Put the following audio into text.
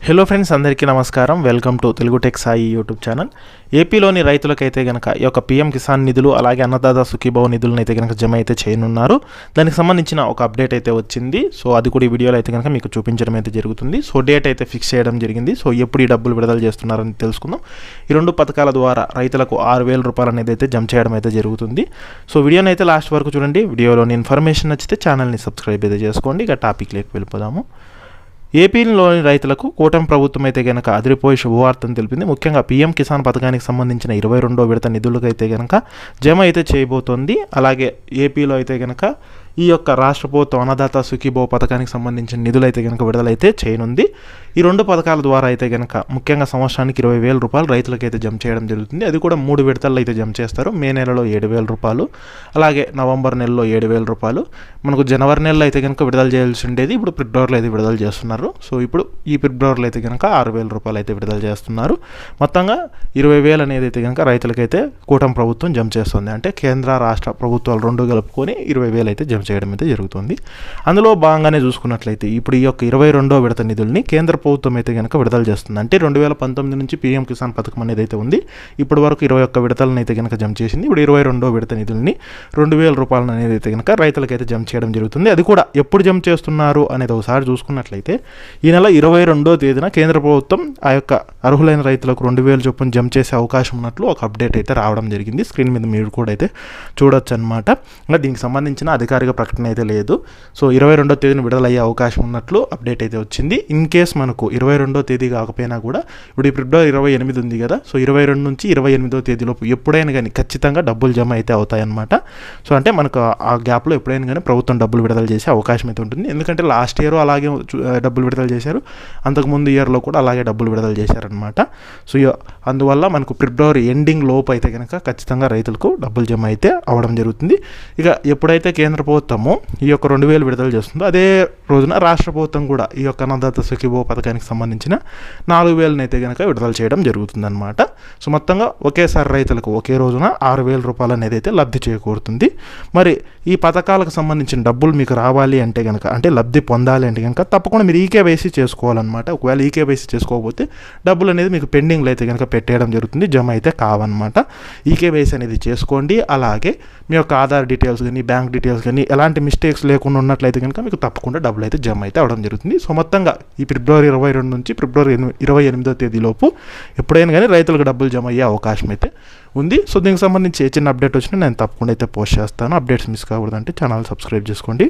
Hello friends, అందరికీ నమస్కారం. Welcome to Telugu tech Sai YouTube channel. ఏపీలోని రైతులకైతే కనుక ఈ యొక్క పీఎం కిసాన్ నిధులు అలాగే అన్నదాత సుఖీభావ నిధులను అయితే కనుక జమ అయితే చేయనున్నారు. దానికి సంబంధించిన ఒక అప్డేట్ అయితే వచ్చింది. సో అది కూడా ఈ వీడియోలో అయితే కనుక మీకు చూపించడం అయితే జరుగుతుంది. సో డేట్ అయితే ఫిక్స్ చేయడం జరిగింది. సో ఎప్పుడు ఈ డబ్బులు విడుదల చేస్తున్నారని తెలుసుకుందాం. ఈ రెండు పథకాల ద్వారా రైతులకు 6,000 రూపాయలు అనేది అయితే జమ చేయడం అయితే జరుగుతుంది. సో వీడియోని అయితే లాస్ట్ వరకు చూడండి. వీడియోలోని ఇన్ఫర్మేషన్ నచ్చితే ఛానల్ని సబ్స్క్రైబ్ అయితే చేసుకోండి. ఇక టాపిక్లోకి వెళ్ళిపోదాము. ఏపీలోని రైతులకు కూటమి ప్రభుత్వం అయితే కనుక అదిరిపోయే శుభవార్తను తెలిపింది. ముఖ్యంగా పీఎం కిసాన్ పథకానికి సంబంధించిన 22వ విడత నిధులకు అయితే కనుక జమ అయితే చేయబోతోంది. అలాగే ఏపీలో అయితే కనుక ఈ యొక్క రాష్ట్ర ప్రభుత్వం అన్నదాత సుఖీభావ పథకానికి సంబంధించిన నిధులు అయితే కనుక విడుదలైతే చేయనుంది. ఈ రెండు పథకాల ద్వారా అయితే కనుక ముఖ్యంగా సంవత్సరానికి 20,000 రూపాయలు రైతులకైతే జమ చేయడం జరుగుతుంది. అది కూడా 3 విడతల్లో అయితే జమ చేస్తారు. మే నెలలో 7,000 రూపాయలు, అలాగే నవంబర్ నెలలో 7,000 రూపాయలు. మనకు జనవరి నెలలో అయితే కనుక విడుదల చేయాల్సి ఉండేది, ఇప్పుడు ఫిబ్రవరిలో అయితే విడుదల చేస్తున్నారు. సో ఇప్పుడు ఈ ఫిబ్రవరిలో అయితే కనుక 6,000 రూపాయలు అయితే విడుదల చేస్తున్నారు. మొత్తంగా 20,000 అనేది అయితే కనుక రైతులకైతే కూటమి ప్రభుత్వం జమ చేస్తుంది. అంటే కేంద్ర రాష్ట్ర ప్రభుత్వాలు రెండు కలుపుకొని 20,000 అయితే జమ చేయడం అయితే జరుగుతుంది. అందులో భాగంగానే చూసుకున్నట్లయితే ఇప్పుడు ఈ యొక్క 22వ విడత నిధుల్ని కేంద్ర ప్రభుత్వం అయితే కనుక విడుదల చేస్తుంది. అంటే 2019 నుంచి పీఎం కిసాన్ పథకం అనేది అయితే ఉంది. ఇప్పటి వరకు 21 విడతలను అయితే కనుక జమ చేసింది. ఇప్పుడు 22వ విడత నిధుల్ని 2,000 రూపాయలను అనేది అయితే కనుక రైతులకైతే జమ చేయడం జరుగుతుంది. అది కూడా ఎప్పుడు జమ చేస్తున్నారు అనేది ఒకసారి చూసుకున్నట్లయితే ఈ నెల 22వ తేదీన కేంద్ర ప్రభుత్వం ఆ యొక్క అర్హులైన రైతులకు 2,000 చొప్పున జమ చేసే అవకాశం ఉన్నట్లు ఒక అప్డేట్ అయితే రావడం జరిగింది. స్క్రీన్ మీద మీరు కూడా అయితే చూడొచ్చు అనమాట. ఇంకా దీనికి సంబంధించిన అధికారిక ప్రకటన అయితే లేదు. సో 22వ తేదీన విడుదలయ్యే అవకాశం ఉన్నట్లు అప్డేట్ అయితే వచ్చింది. ఇన్ కేస్ మనకు 22వ తేదీ కాకపోయినా కూడా ఇప్పుడు ఫిబ్రవరి 28 ఉంది కదా, సో 22 నుంచి 28వ తేదీలోపు ఎప్పుడైనా కానీ ఖచ్చితంగా డబ్బులు జమ అయితే అవుతాయన్నమాట. సో అంటే మనకు ఆ గ్యాప్లో ఎప్పుడైనా కానీ ప్రభుత్వం డబ్బులు విడుదల చేసే అవకాశం అయితే ఉంటుంది. ఎందుకంటే లాస్ట్ ఇయర్ అలాగే డబ్బులు విడుదల చేశారు, అంతకుముందు ఇయర్లో కూడా అలాగే డబ్బులు విడుదల చేశారనమాట. సో అందువల్ల మనకు ఫిబ్రవరి ఎండింగ్ లోపు అయితే కనుక ఖచ్చితంగా రైతులకు డబ్బులు జమ అయితే అవడం జరుగుతుంది. ఇక ఎప్పుడైతే కేంద్ర ప్రభుత్వము ఈ యొక్క 2,000 విడుదల చేస్తుందో అదే రోజున రాష్ట్ర ప్రభుత్వం కూడా ఈ యొక్క అన్నదాత సుఖీభావ పథకానికి సంబంధించిన 4,000 అయితే కనుక విడుదల చేయడం జరుగుతుందన్నమాట. సో మొత్తంగా ఒకేసారి రైతులకు ఒకే రోజున 6,000 రూపాయలు అనేది అయితే లబ్ధి చేకూరుతుంది. మరి ఈ పథకాలకు సంబంధించిన డబ్బులు మీకు రావాలి అంటే కనుక, అంటే లబ్ధి పొందాలి అంటే కనుక తప్పకుండా మీరు ఈకేవైసీ చేసుకోవాలన్నమాట. ఒకవేళ ఈకేవైసీ చేసుకోకపోతే డబ్బులు అనేది మీకు పెండింగ్లో అయితే కనుక పెట్టేయడం జరుగుతుంది, జమ అయితే కావన్నమాట. ఈకేవైసీ అనేది చేసుకోండి. అలాగే మీ యొక్క ఆధార్ డీటెయిల్స్ కానీ బ్యాంక్ డీటెయిల్స్ కానీ ఎలాంటి మిస్టేక్స్ లేకుండా ఉన్నట్లయితే కనుక మీకు తప్పకుండా డబ్బులు అయితే జమ అయితే అవడం జరుగుతుంది. సో మొత్తంగా ఈ ఫిబ్రవరి 22 నుంచి ఫిబ్రవరి 28వ తేదీలోపు ఎప్పుడైనా కానీ రైతులకు డబ్బులు జమ అయ్యే అవకాశం అయితే ఉంది. సో దీనికి సంబంధించి చిన్న అప్డేట్ వచ్చినా నేను తప్పకుండా అయితే పోస్ట్ చేస్తాను. అప్డేట్స్ మిస్ కాకూడదంటే ఛానల్ సబ్స్క్రైబ్ చేసుకోండి.